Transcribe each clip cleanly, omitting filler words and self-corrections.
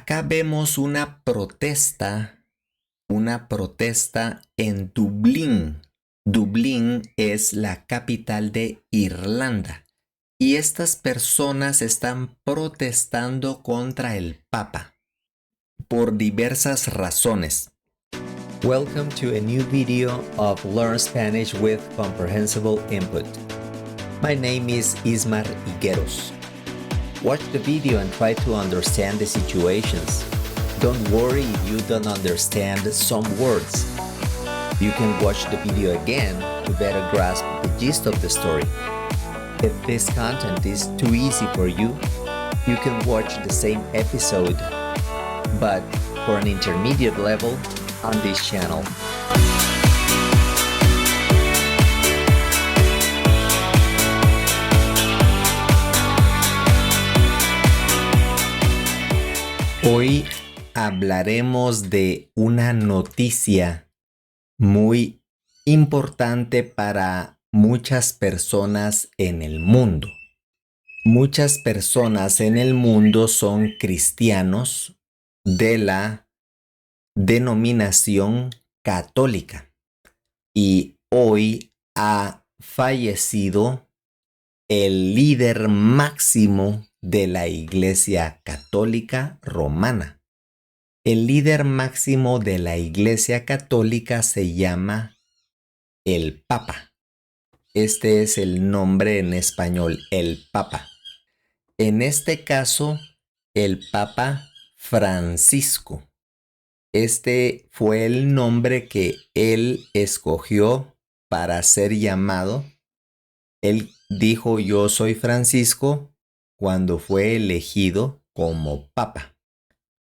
Acá vemos una protesta en Dublín. Dublín es la capital de Irlanda y estas personas están protestando contra el Papa por diversas razones. Welcome to a new video of Learn Spanish with Comprehensible Input. My name is Ismar Higueros. Watch the video and try to understand the situations. Don't worry if you don't understand some words. You can watch the video again to better grasp the gist of the story. If this content is too easy for you, you can watch the same episode, but for an intermediate level on this channel. Hoy hablaremos de una noticia muy importante para muchas personas en el mundo. Muchas personas en el mundo son cristianos de la denominación católica y hoy ha fallecido el líder máximo de la Iglesia Católica Romana. El líder máximo de la Iglesia Católica se llama el Papa. Este es el nombre en español, el Papa. En este caso, el Papa Francisco. Este fue el nombre que él escogió para ser llamado. Él dijo, yo soy Francisco, cuando fue elegido como Papa.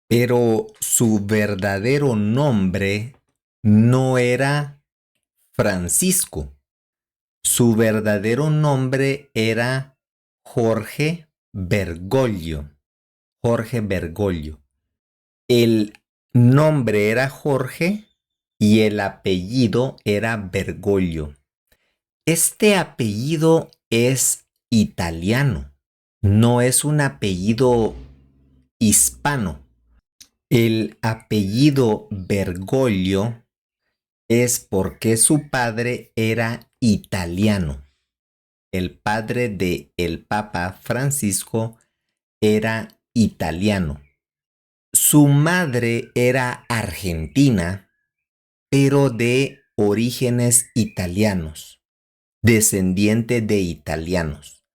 Pero su verdadero nombre no era Francisco. Su verdadero nombre era Jorge Bergoglio. Jorge Bergoglio. El nombre era Jorge y el apellido era Bergoglio. Este apellido es italiano, no es un apellido hispano. El apellido Bergoglio es porque su padre era italiano. El padre de el Papa Francisco era italiano. Su madre era argentina, pero de orígenes italianos, descendiente de italianos.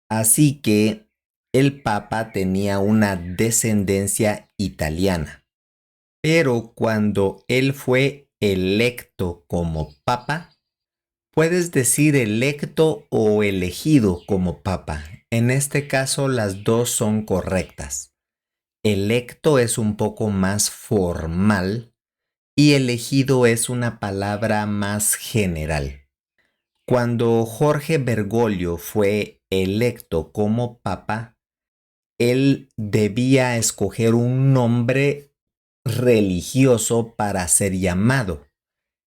Así que el Papa tenía una descendencia italiana. Pero cuando él fue electo como Papa, puedes decir electo o elegido como Papa. En este caso, las dos son correctas. Electo es un poco más formal y elegido es una palabra más general. Cuando Jorge Bergoglio fue electo como Papa, él debía escoger un nombre religioso para ser llamado.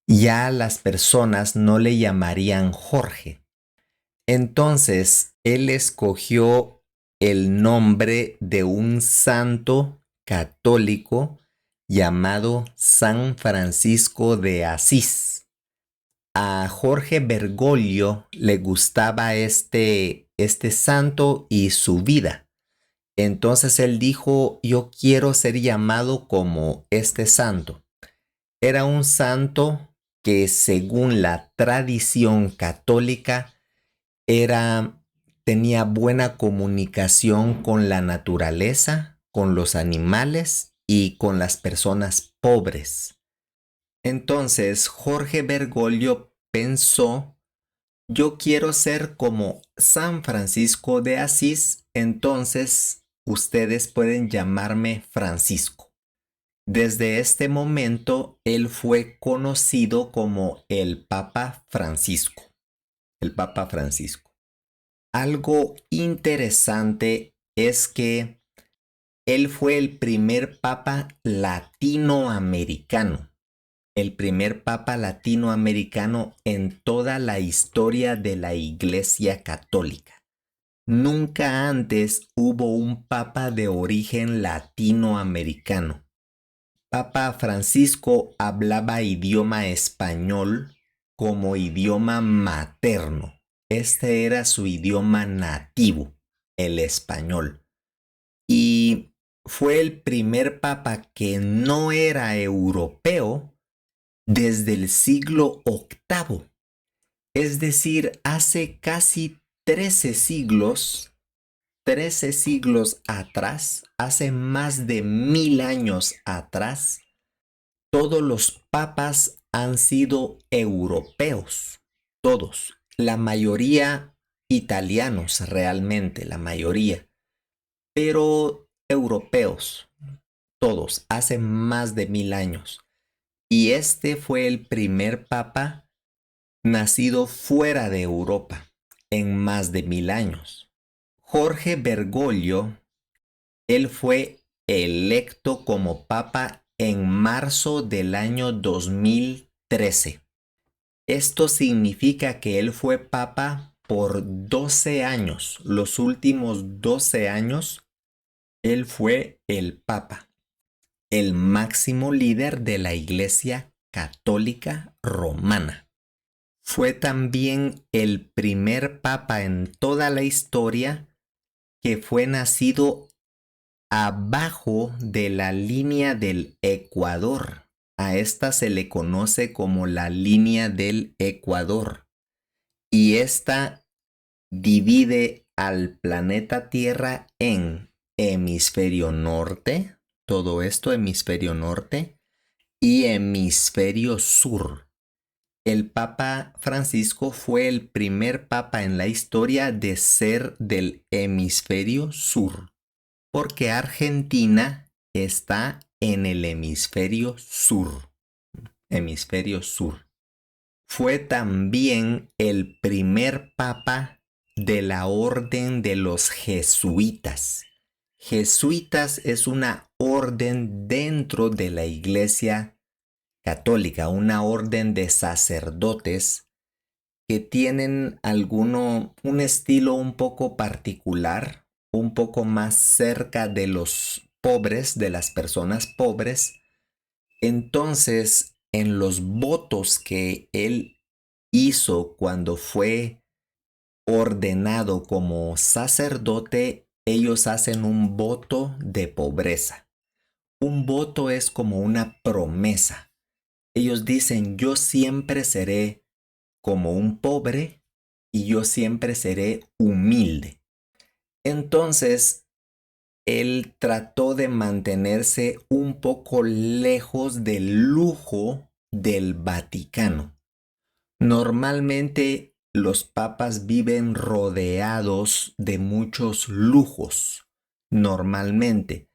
Ya las personas no le llamarían Jorge. Entonces, él escogió el nombre de un santo católico llamado San Francisco de Asís. A Jorge Bergoglio le gustaba este santo y su vida. Entonces él dijo, yo quiero ser llamado como este santo. Era un santo que según la tradición católica tenía buena comunicación con la naturaleza, con los animales y con las personas pobres. Entonces Jorge Bergoglio pensó, yo quiero ser como San Francisco de Asís, entonces ustedes pueden llamarme Francisco. Desde este momento, él fue conocido como el Papa Francisco. El Papa Francisco. Algo interesante es que él fue el primer Papa latinoamericano. El primer Papa latinoamericano en toda la historia de la Iglesia Católica. Nunca antes hubo un papa de origen latinoamericano. Papa Francisco hablaba idioma español como idioma materno. Este era su idioma nativo, el español. Y fue el primer papa que no era europeo desde el siglo VIII. Es decir, hace casi 13 siglos, 13 siglos atrás, hace más de 1000 años atrás, todos los papas han sido europeos, todos, la mayoría italianos realmente, la mayoría, pero europeos, todos, hace más de 1000 años. Y este fue el primer papa nacido fuera de Europa en más de 1000 años. Jorge Bergoglio, él fue electo como papa en marzo del año 2013. Esto significa que él fue papa por 12 años. Los últimos 12 años, él fue el papa, el máximo líder de la Iglesia Católica Romana. Fue también el primer papa en toda la historia que fue nacido abajo de la línea del Ecuador. A esta se le conoce como la línea del Ecuador. Y esta divide al planeta Tierra en hemisferio norte, todo esto hemisferio norte, y hemisferio sur. El Papa Francisco fue el primer papa en la historia de ser del hemisferio sur, porque Argentina está en el hemisferio sur. Hemisferio sur. Fue también el primer papa de la orden de los jesuitas. Jesuitas es una orden dentro de la Iglesia Católica, una orden de sacerdotes que tienen un estilo un poco particular, un poco más cerca de los pobres, de las personas pobres. Entonces, en los votos que él hizo cuando fue ordenado como sacerdote, ellos hacen un voto de pobreza. Un voto es como una promesa. Ellos dicen, yo siempre seré como un pobre y yo siempre seré humilde. Entonces, él trató de mantenerse un poco lejos del lujo del Vaticano. Normalmente los papas viven rodeados de muchos lujos, normalmente.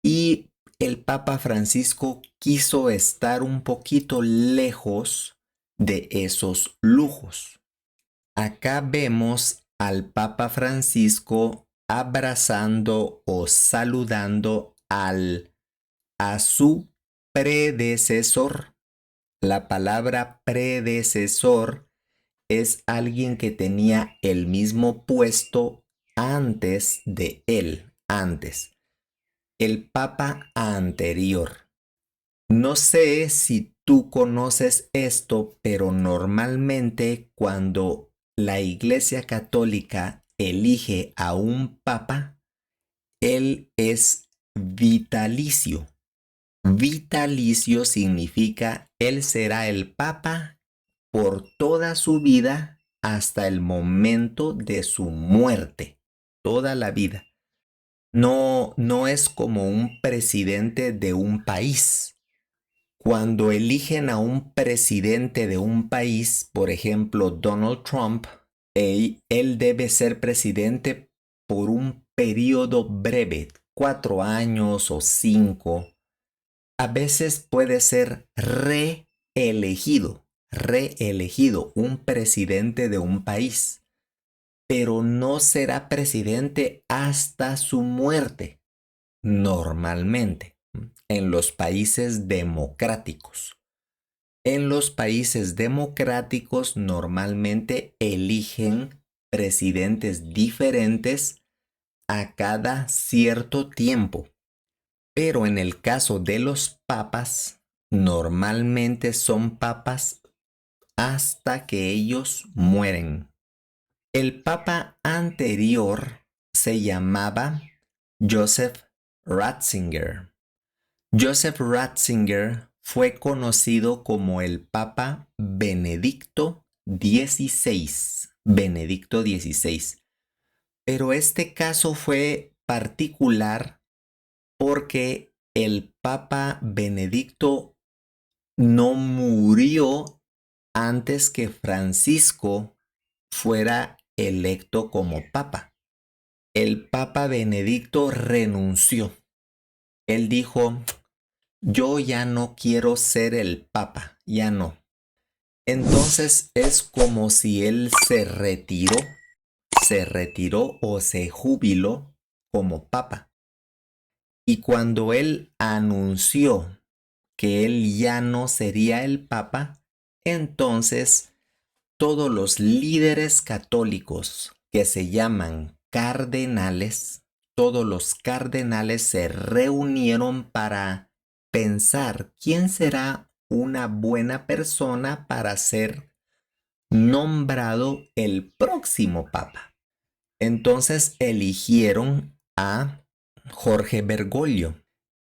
Y el Papa Francisco quiso estar un poquito lejos de esos lujos. Acá vemos al Papa Francisco abrazando o saludando a su predecesor. La palabra predecesor es alguien que tenía el mismo puesto antes de él, antes. El papa anterior. No sé si tú conoces esto, pero normalmente cuando la Iglesia Católica elige a un papa, él es vitalicio. Vitalicio significa él será el papa por toda su vida hasta el momento de su muerte, toda la vida. No es como un presidente de un país. Cuando eligen a un presidente de un país, por ejemplo Donald Trump, él debe ser presidente por un periodo breve, 4 años o 5. A veces puede ser reelegido un presidente de un país, pero no será presidente hasta su muerte, normalmente, en los países democráticos. En los países democráticos normalmente eligen presidentes diferentes a cada cierto tiempo. Pero en el caso de los papas, normalmente son papas hasta que ellos mueren. El papa anterior se llamaba Joseph Ratzinger. Joseph Ratzinger fue conocido como el Papa Benedicto XVI. Benedicto XVI. Pero este caso fue particular porque el Papa Benedicto no murió antes que Francisco fuera electo como papa. El Papa Benedicto renunció. Él dijo, yo ya no quiero ser el papa, ya no. Entonces es como si él se retiró o se jubiló como papa. Y cuando él anunció que él ya no sería el papa, entonces todos los líderes católicos que se llaman cardenales, todos los cardenales se reunieron para pensar quién será una buena persona para ser nombrado el próximo papa. Entonces eligieron a Jorge Bergoglio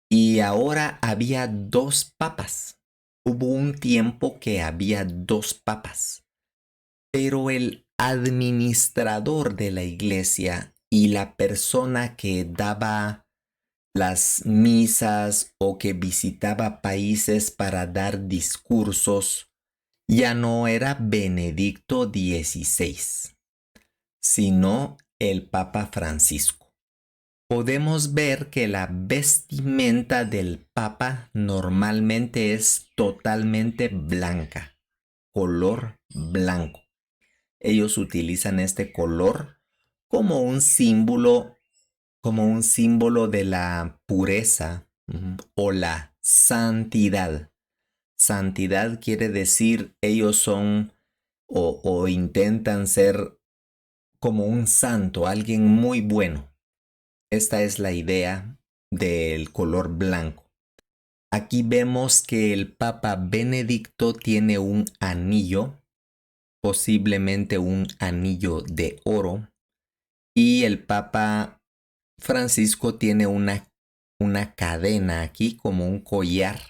y ahora había dos papas. Hubo un tiempo que había dos papas, pero el administrador de la iglesia y la persona que daba las misas o que visitaba países para dar discursos ya no era Benedicto XVI, sino el Papa Francisco. Podemos ver que la vestimenta del Papa normalmente es totalmente blanca, color blanco. Ellos utilizan este color como un símbolo de la pureza o la santidad. Santidad quiere decir ellos son o intentan ser como un santo, alguien muy bueno. Esta es la idea del color blanco. Aquí vemos que el Papa Benedicto tiene un anillo, posiblemente un anillo de oro, y el Papa Francisco tiene una cadena aquí como un collar.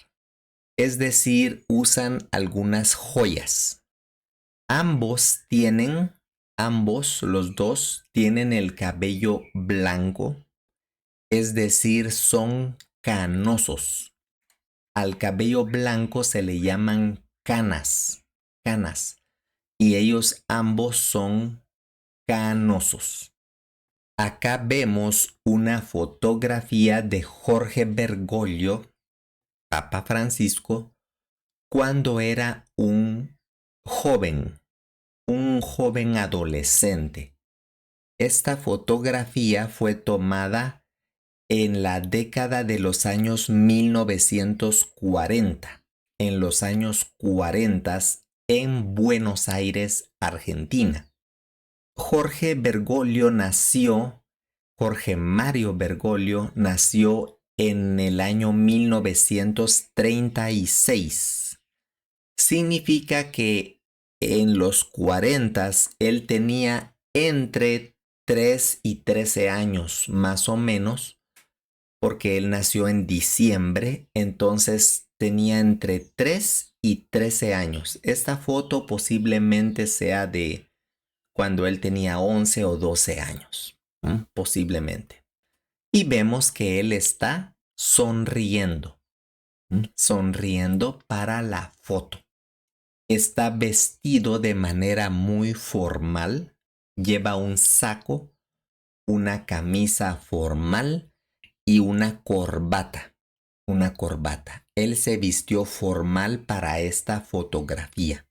Es decir, usan algunas joyas. Los dos tienen el cabello blanco, es decir, son canosos. Al cabello blanco se le llaman canas, y ellos ambos son canosos. Acá vemos una fotografía de Jorge Bergoglio, Papa Francisco, cuando era un joven adolescente. Esta fotografía fue tomada en la década de los años 1940, en los años 40 en Buenos Aires, Argentina. Jorge Mario Bergoglio nació en el año 1936. Significa que en los 40 él tenía entre 3 y 13 años más o menos, porque él nació en diciembre, entonces tenía entre 3 y 13 años. Esta foto posiblemente sea de cuando él tenía 11 o 12 años, posiblemente. Y vemos que él está sonriendo para la foto. Está vestido de manera muy formal, lleva un saco, una camisa formal y una corbata. Él se vistió formal para esta fotografía.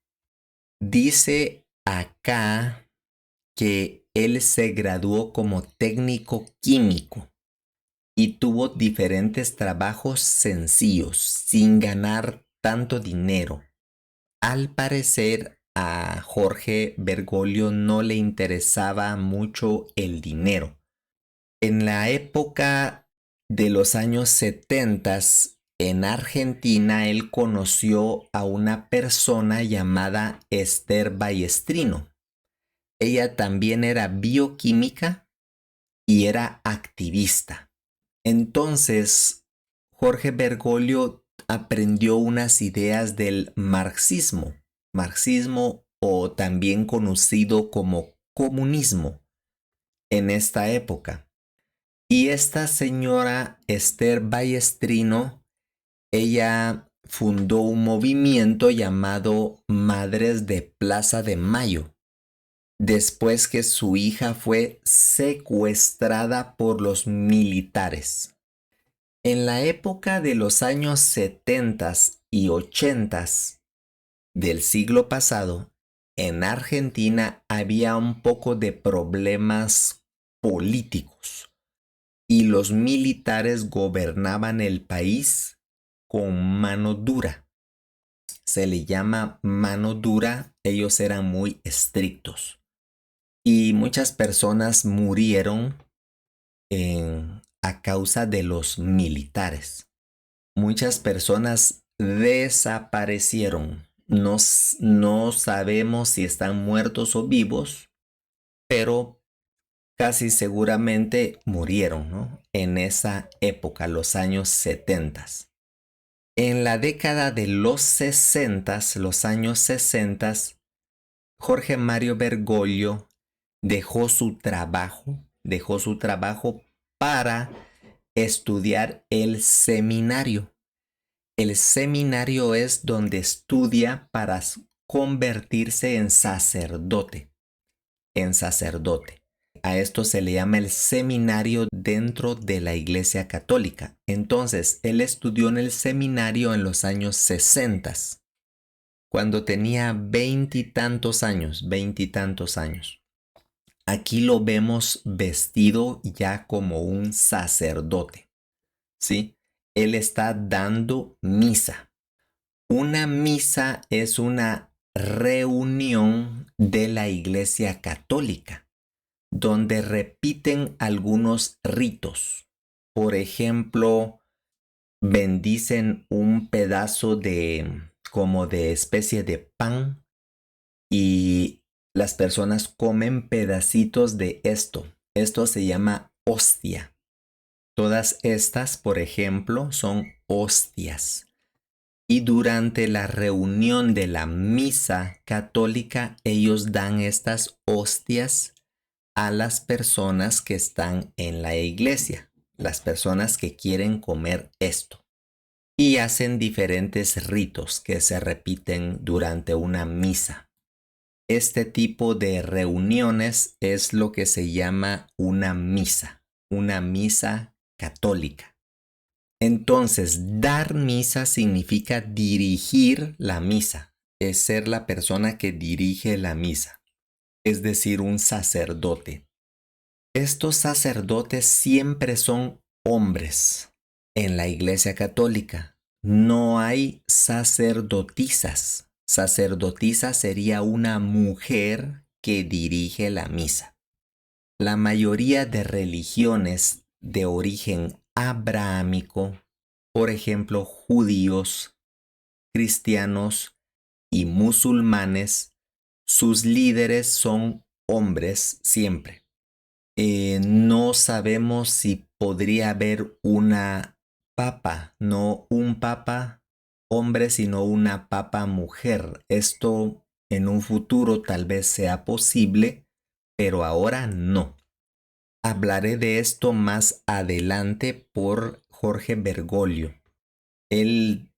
Dice acá que él se graduó como técnico químico y tuvo diferentes trabajos sencillos, sin ganar tanto dinero. Al parecer, a Jorge Bergoglio no le interesaba mucho el dinero. En la época de los años 70, en Argentina, él conoció a una persona llamada Esther Ballestrinno. Ella también era bioquímica y era activista. Entonces, Jorge Bergoglio aprendió unas ideas del marxismo o también conocido como comunismo en esta época. Y esta señora Esther Ballestrinno, ella fundó un movimiento llamado Madres de Plaza de Mayo, después que su hija fue secuestrada por los militares. En la época de los años 70 y 80 del siglo pasado, en Argentina había un poco de problemas políticos y los militares gobernaban el país con mano dura. Se le llama mano dura, ellos eran muy estrictos. Y muchas personas murieron a causa de los militares. Muchas personas desaparecieron. No sabemos si están muertos o vivos, pero casi seguramente murieron, ¿no? En esa época, los años 70. En la década de los 60, los años 60, Jorge Mario Bergoglio dejó su trabajo para estudiar el seminario. El seminario es donde estudia para convertirse en sacerdote. A esto se le llama el seminario dentro de la Iglesia Católica. Entonces, él estudió en el seminario en los años 60, cuando tenía veintitantos años. Aquí lo vemos vestido ya como un sacerdote, ¿sí? Él está dando misa. Una misa es una reunión de la Iglesia Católica, donde repiten algunos ritos. Por ejemplo, bendicen un pedazo como de especie de pan y las personas comen pedacitos de esto. Esto se llama hostia. Todas estas, por ejemplo, son hostias. Y durante la reunión de la misa católica, ellos dan estas hostias a las personas que están en la iglesia, las personas que quieren comer esto. Y hacen diferentes ritos que se repiten durante una misa. Este tipo de reuniones es lo que se llama una misa católica. Entonces, dar misa significa dirigir la misa, es ser la persona que dirige la misa, es decir, un sacerdote. Estos sacerdotes siempre son hombres en la Iglesia Católica. No hay sacerdotisas. Sacerdotisa sería una mujer que dirige la misa. La mayoría de religiones de origen abrahámico, por ejemplo, judíos, cristianos y musulmanes, sus líderes son hombres siempre. No sabemos si podría haber una papa, no un papa hombre, sino una papa mujer. Esto en un futuro tal vez sea posible, pero ahora no. Hablaré de esto más adelante por Jorge Bergoglio. Él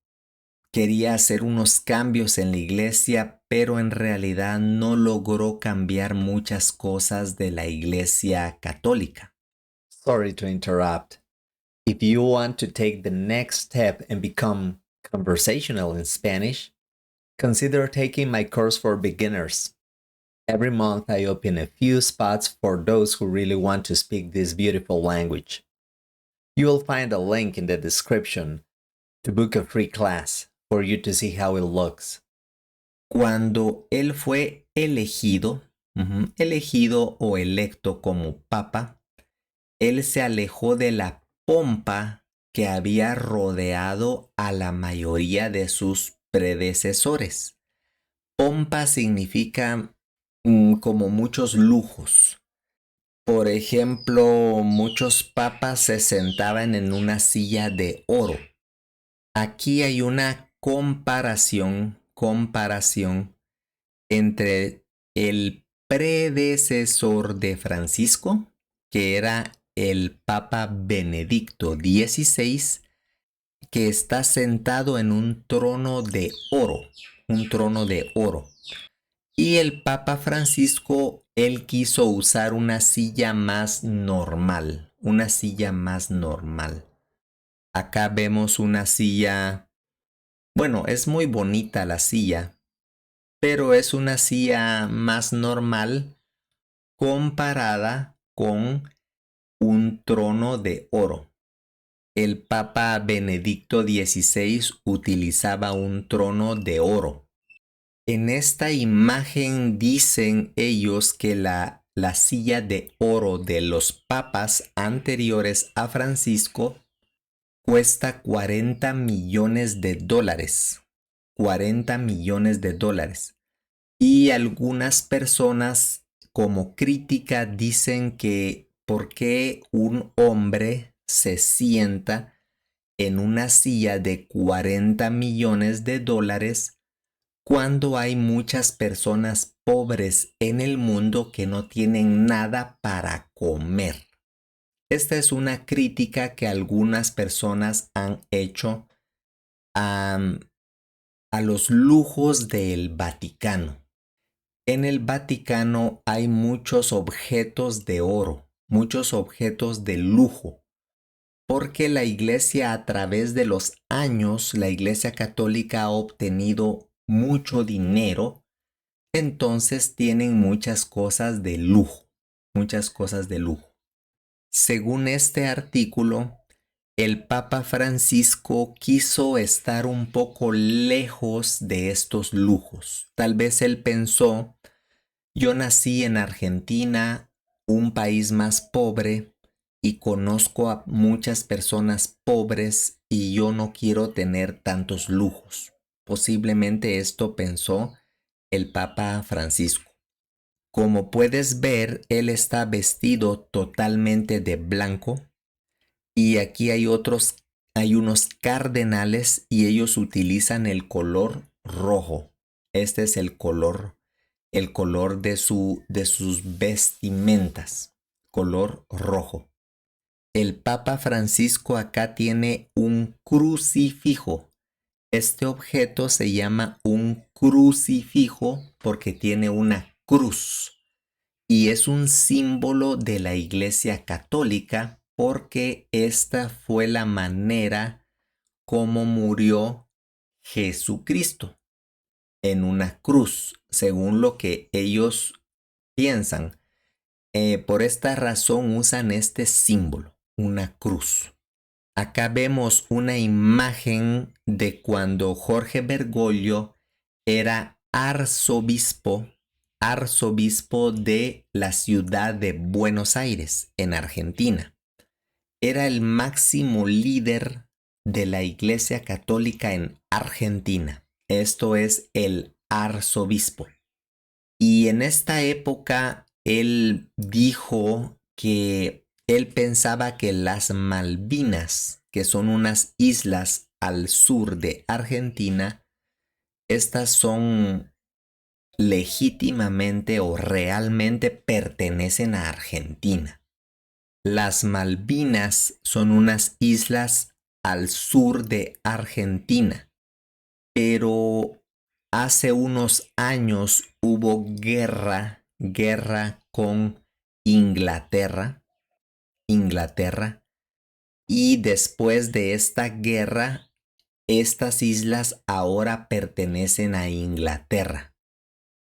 quería hacer unos cambios en la iglesia, pero en realidad no logró cambiar muchas cosas de la iglesia católica. Sorry to interrupt. If you want to take the next step and become conversational in Spanish, consider taking my course for beginners. Every month I open a few spots for those who really want to speak this beautiful language. You will find a link in the description to book a free class for you to see how it looks. Cuando él fue elegido o electo como papa, él se alejó de la pompa que había rodeado a la mayoría de sus predecesores. Pompa significa como muchos lujos. Por ejemplo, muchos papas se sentaban en una silla de oro. Aquí hay una comparación entre el predecesor de Francisco, que era el Papa Benedicto XVI, que está sentado en un trono de oro. Y el Papa Francisco, él quiso usar una silla más normal, una silla más normal. Acá vemos una silla, bueno, es muy bonita la silla, pero es una silla más normal comparada con un trono de oro. El Papa Benedicto XVI utilizaba un trono de oro. En esta imagen dicen ellos que la silla de oro de los papas anteriores a Francisco cuesta 40 millones de dólares. 40 millones de dólares. Y algunas personas como crítica dicen que por qué un hombre se sienta en una silla de 40 millones de dólares cuando hay muchas personas pobres en el mundo que no tienen nada para comer. Esta es una crítica que algunas personas han hecho a, a los lujos del Vaticano. En el Vaticano hay muchos objetos de oro, muchos objetos de lujo, porque la iglesia a través de los años, la iglesia católica ha obtenido mucho dinero, entonces tienen muchas cosas de lujo, muchas cosas de lujo. Según este artículo, el Papa Francisco quiso estar un poco lejos de estos lujos. Tal vez él pensó: yo nací en Argentina, un país más pobre, y conozco a muchas personas pobres y yo no quiero tener tantos lujos. Posiblemente esto pensó el Papa Francisco. Como puedes ver, él está vestido totalmente de blanco y aquí hay unos cardenales y ellos utilizan el color rojo. Este es el color de sus vestimentas, color rojo. El Papa Francisco acá tiene un crucifijo. Este objeto se llama un crucifijo porque tiene una cruz y es un símbolo de la Iglesia Católica porque esta fue la manera como murió Jesucristo, en una cruz, según lo que ellos piensan. Por esta razón usan este símbolo, una cruz. Acá vemos una imagen de cuando Jorge Bergoglio era arzobispo de la ciudad de Buenos Aires, en Argentina. Era el máximo líder de la Iglesia Católica en Argentina. Esto es el arzobispo. Y en esta época él dijo que él pensaba que las Malvinas, que son unas islas al sur de Argentina, estas son legítimamente o realmente pertenecen a Argentina. Las Malvinas son unas islas al sur de Argentina, pero hace unos años hubo guerra con Inglaterra, y después de esta guerra, estas islas ahora pertenecen a Inglaterra.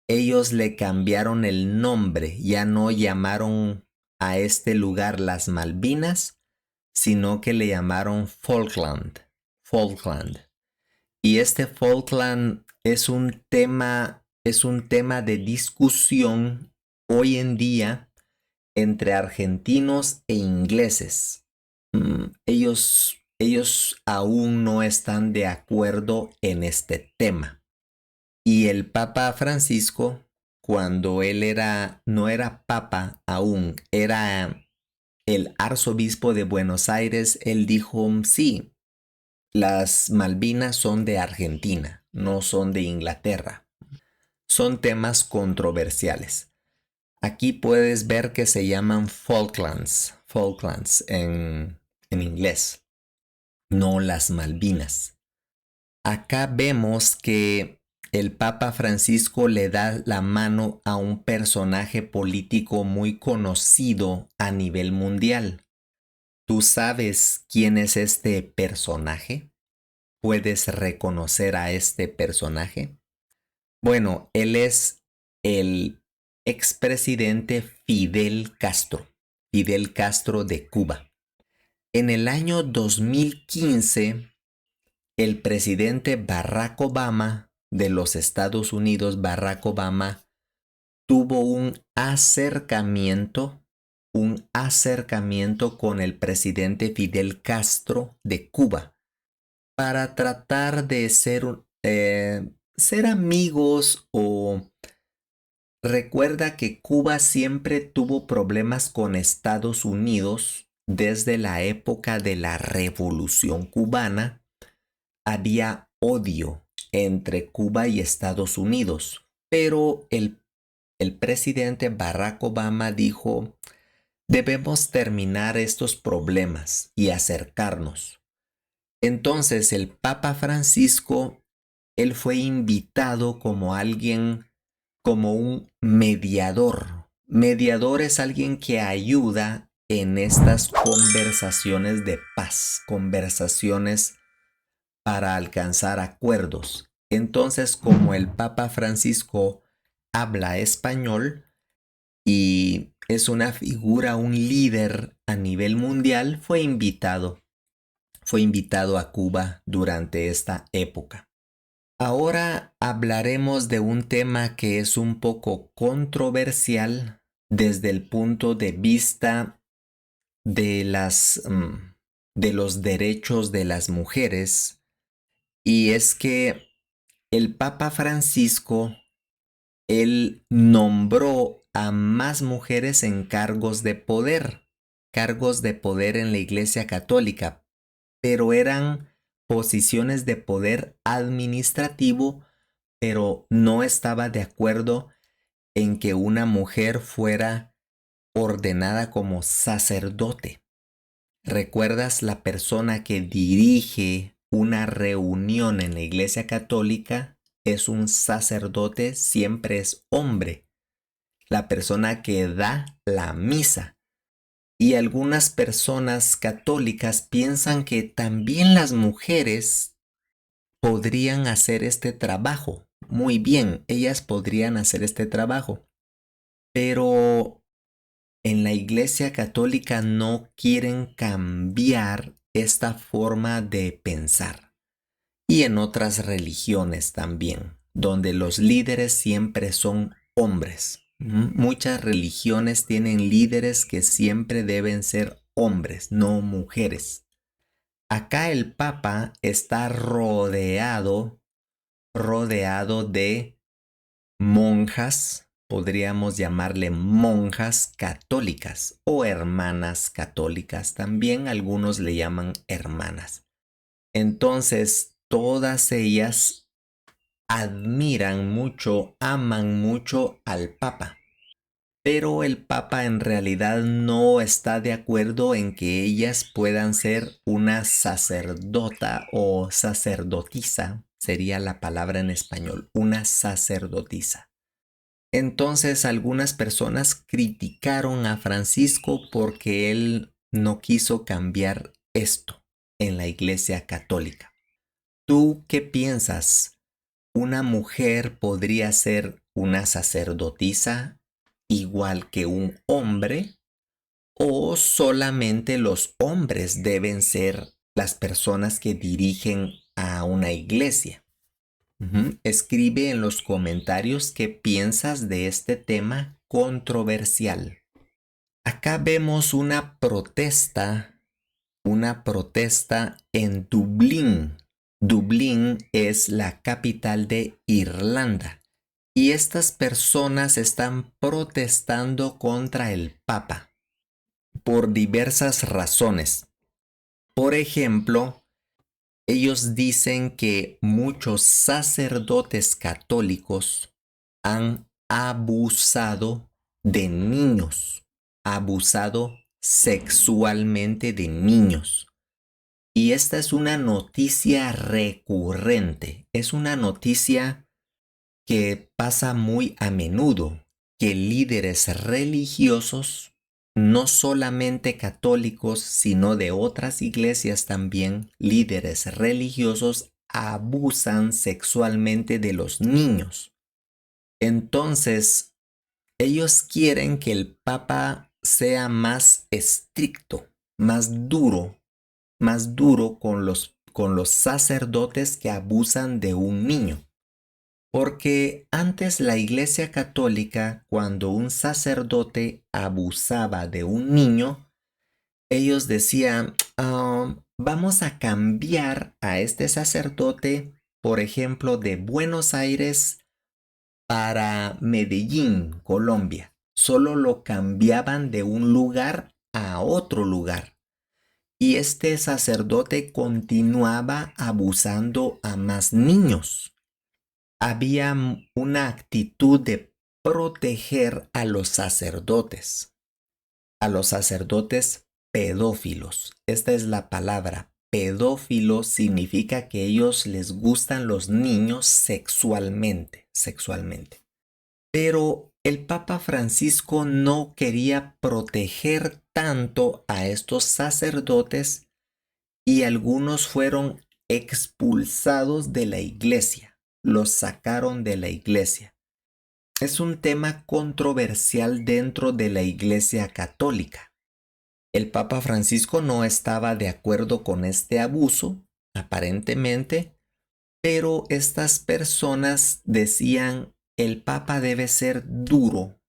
Ellos le cambiaron el nombre, ya no llamaron a este lugar las Malvinas, sino que le llamaron Falkland. Y este Falkland es un tema de discusión hoy en día entre argentinos e ingleses. Ellos aún no están de acuerdo en este tema. Y el Papa Francisco, cuando no era papa aún, era el arzobispo de Buenos Aires, él dijo, sí, las Malvinas son de Argentina, no son de Inglaterra. Son temas controversiales. Aquí puedes ver que se llaman Falklands en inglés, no las Malvinas. Acá vemos que el Papa Francisco le da la mano a un personaje político muy conocido a nivel mundial. ¿Tú sabes quién es este personaje? ¿Puedes reconocer a este personaje? Bueno, él es el expresidente Fidel Castro de Cuba. En el año 2015, el presidente Barack Obama de los Estados Unidos, Barack Obama, tuvo un acercamiento con el presidente Fidel Castro de Cuba para tratar de ser amigos o recuerda que Cuba siempre tuvo problemas con Estados Unidos desde la época de la Revolución Cubana. Había odio entre Cuba y Estados Unidos, pero el presidente Barack Obama dijo, debemos terminar estos problemas y acercarnos. Entonces el Papa Francisco, él fue invitado como como un mediador. Mediador es alguien que ayuda en estas conversaciones de paz, conversaciones para alcanzar acuerdos. Entonces, como el Papa Francisco habla español y es una figura, un líder a nivel mundial, fue invitado a Cuba durante esta época. Ahora hablaremos de un tema que es un poco controversial desde el punto de vista de de los derechos de las mujeres, y es que el Papa Francisco, él nombró a más mujeres en cargos de poder en la Iglesia Católica, pero eran posiciones de poder administrativo, pero no estaba de acuerdo en que una mujer fuera ordenada como sacerdote. ¿Recuerdas la persona que dirige una reunión en la Iglesia Católica? Es un sacerdote, siempre es hombre. La persona que da la misa. Y algunas personas católicas piensan que también las mujeres podrían hacer este trabajo. Muy bien, ellas podrían hacer este trabajo. Pero en la Iglesia Católica no quieren cambiar esta forma de pensar. Y en otras religiones también, donde los líderes siempre son hombres. Muchas religiones tienen líderes que siempre deben ser hombres, no mujeres. Acá el Papa está rodeado de monjas, podríamos llamarle monjas católicas o hermanas católicas. También algunos le llaman hermanas. Entonces, todas ellas admiran mucho, aman mucho al Papa. Pero el Papa en realidad no está de acuerdo en que ellas puedan ser una sacerdota o sacerdotisa, sería la palabra en español, una sacerdotisa. Entonces algunas personas criticaron a Francisco porque él no quiso cambiar esto en la Iglesia Católica. ¿Tú qué piensas? ¿Una mujer podría ser una sacerdotisa igual que un hombre? ¿O solamente los hombres deben ser las personas que dirigen a una iglesia? Escribe en los comentarios qué piensas de este tema controversial. Acá vemos una protesta en Dublín. Dublín es la capital de Irlanda y estas personas están protestando contra el Papa por diversas razones. Por ejemplo, ellos dicen que muchos sacerdotes católicos han abusado de niños, abusado sexualmente de niños. Y esta es una noticia recurrente, es una noticia que pasa muy a menudo, que líderes religiosos, no solamente católicos, sino de otras iglesias también, líderes religiosos abusan sexualmente de los niños. Entonces, ellos quieren que el Papa sea más estricto, más duro con los sacerdotes que abusan de un niño. Porque antes la Iglesia Católica, cuando un sacerdote abusaba de un niño, ellos decían, vamos a cambiar a este sacerdote, por ejemplo, de Buenos Aires para Medellín, Colombia. Solo lo cambiaban de un lugar a otro lugar. Y este sacerdote continuaba abusando a más niños. Había una actitud de proteger a los sacerdotes pedófilos. Esta es la palabra. Pedófilo significa que ellos les gustan los niños sexualmente. Pero el Papa Francisco no quería proteger tanto a estos sacerdotes y algunos fueron expulsados de la iglesia, los sacaron de la iglesia. Es un tema controversial dentro de la Iglesia Católica. El Papa Francisco no estaba de acuerdo con este abuso, aparentemente, pero estas personas decían el Papa debe ser duro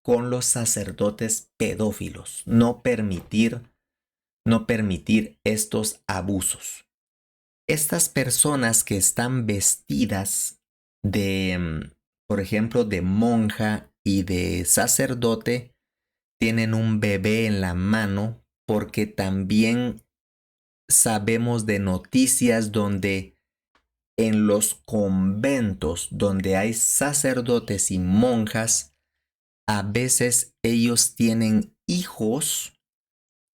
con los sacerdotes pedófilos, no permitir estos abusos. Estas personas que están vestidas de, por ejemplo, de monja y de sacerdote, tienen un bebé en la mano porque también sabemos de noticias donde en los conventos donde hay sacerdotes y monjas, a veces ellos tienen hijos,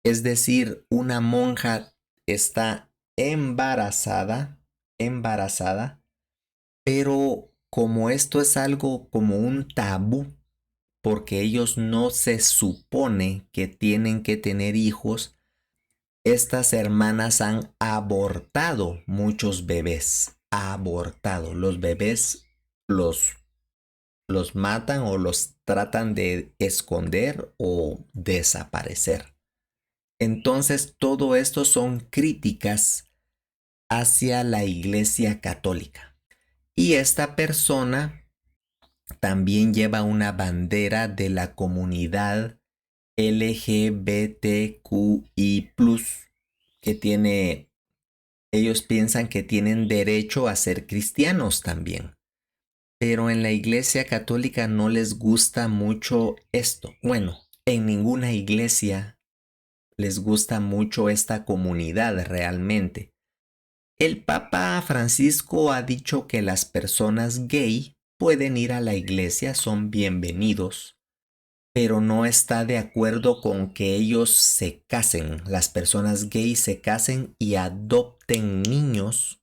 es decir, una monja está embarazada, pero como esto es algo como un tabú, porque ellos no se supone que tienen que tener hijos, estas hermanas han abortado muchos bebés, abortado. Los bebés los, los matan o los tratan de esconder o desaparecer. Entonces, todo esto son críticas hacia la Iglesia Católica. Y esta persona también lleva una bandera de la comunidad LGBTQI+, que ellos piensan que tienen derecho a ser cristianos también. Pero en la Iglesia Católica no les gusta mucho esto. Bueno, en ninguna iglesia les gusta mucho esta comunidad realmente. El Papa Francisco ha dicho que las personas gay pueden ir a la iglesia, son bienvenidos, pero no está de acuerdo con que ellos se casen, las personas gay se casen y adopten niños.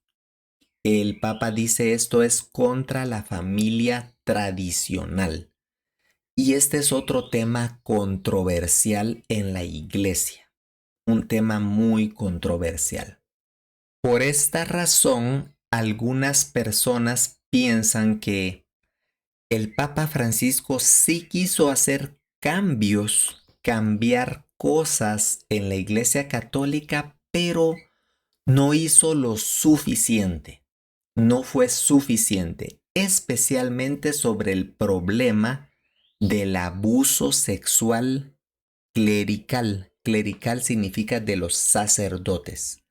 El Papa dice esto es contra la familia tradicional. Y este es otro tema controversial en la iglesia, un tema muy controversial. Por esta razón, algunas personas piensan que el Papa Francisco sí quiso hacer cambiar cosas en la Iglesia Católica, pero no hizo lo suficiente. no fue suficiente, especialmente sobre el problema del abuso sexual clerical. Clerical significa de los sacerdotes.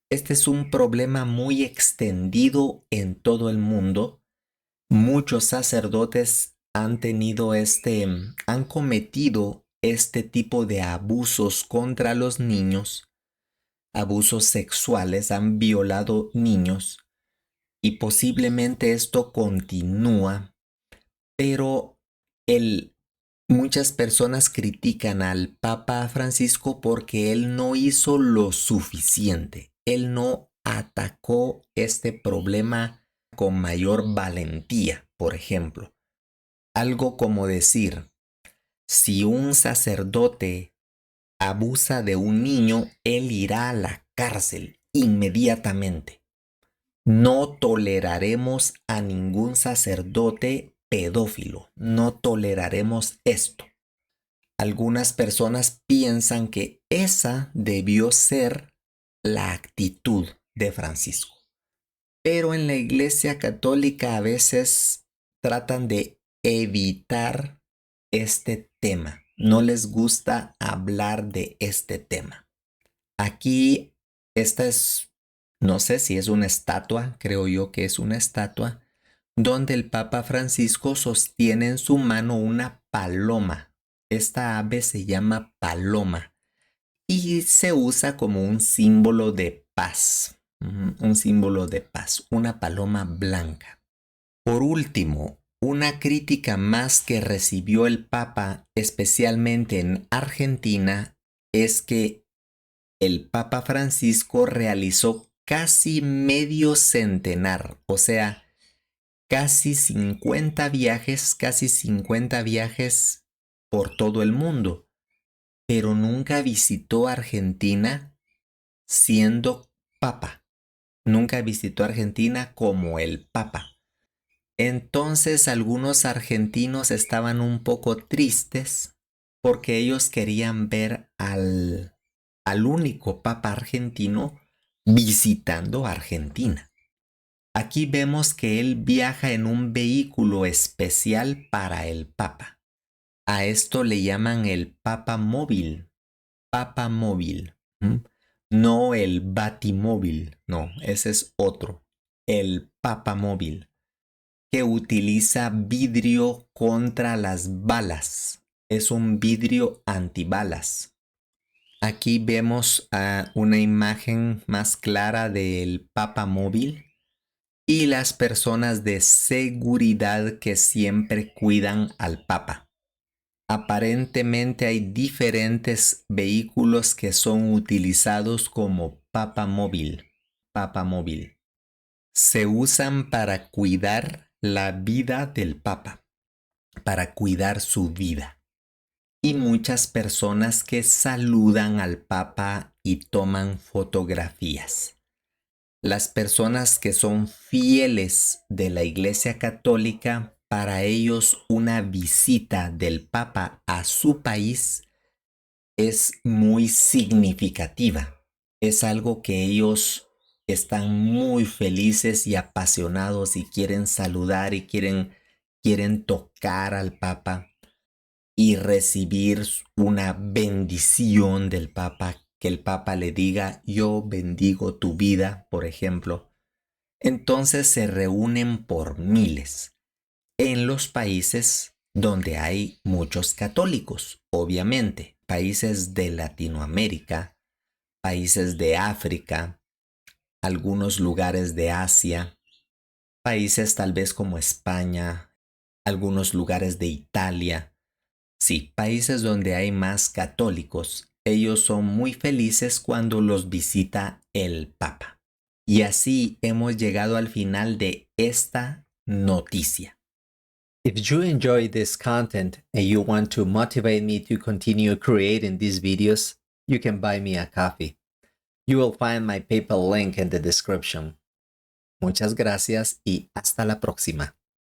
Este es un problema muy extendido en todo el mundo. Muchos sacerdotes han cometido este tipo de abusos contra los niños, abusos sexuales, han violado niños y posiblemente esto continúa, pero muchas personas critican al Papa Francisco porque él no hizo lo suficiente. Él no atacó este problema con mayor valentía, por ejemplo. Algo como decir, si un sacerdote abusa de un niño, él irá a la cárcel inmediatamente. No toleraremos a ningún sacerdote pedófilo. No toleraremos esto. Algunas personas piensan que esa debió ser la actitud de Francisco. Pero en la Iglesia Católica a veces tratan de evitar este tema. No les gusta hablar de este tema. Aquí, no sé si es una estatua, creo yo que es una estatua, donde el Papa Francisco sostiene en su mano una paloma. Esta ave se llama paloma y se usa como un símbolo de paz. Un símbolo de paz, una paloma blanca. Por último, una crítica más que recibió el Papa, especialmente en Argentina, es que el Papa Francisco realizó casi medio centenar, o sea, casi 50 viajes por todo el mundo, pero nunca visitó Argentina siendo Papa. Nunca visitó Argentina como el Papa. Entonces algunos argentinos estaban un poco tristes porque ellos querían ver al único Papa argentino visitando Argentina. Aquí vemos que él viaja en un vehículo especial para el Papa. A esto le llaman el Papa Móvil. Papa Móvil. No el Batimóvil, no, ese es otro. El Papa Móvil, que utiliza vidrio contra las balas. Es un vidrio antibalas. Aquí vemos una imagen más clara del Papa Móvil y las personas de seguridad que siempre cuidan al Papa. Aparentemente hay diferentes vehículos que son utilizados como Papa Móvil. Papa Móvil. Se usan para cuidar la vida del Papa, para cuidar su vida. Y muchas personas que saludan al Papa y toman fotografías. Las personas que son fieles de la Iglesia Católica, para ellos una visita del Papa a su país es muy significativa. Es algo que ellos están muy felices y apasionados y quieren saludar y quieren tocar al Papa y recibir una bendición del Papa, que el Papa le diga, yo bendigo tu vida, por ejemplo. Entonces se reúnen por miles en los países donde hay muchos católicos, obviamente, países de Latinoamérica, países de África, algunos lugares de Asia, países tal vez como España, algunos lugares de Italia. Sí, países donde hay más católicos, ellos son muy felices cuando los visita el Papa. Y así hemos llegado al final de esta noticia. If you enjoy this content and you want to motivate me to continue creating these videos, you can buy me a coffee. You will find my PayPal link in the description. Muchas gracias y hasta la próxima.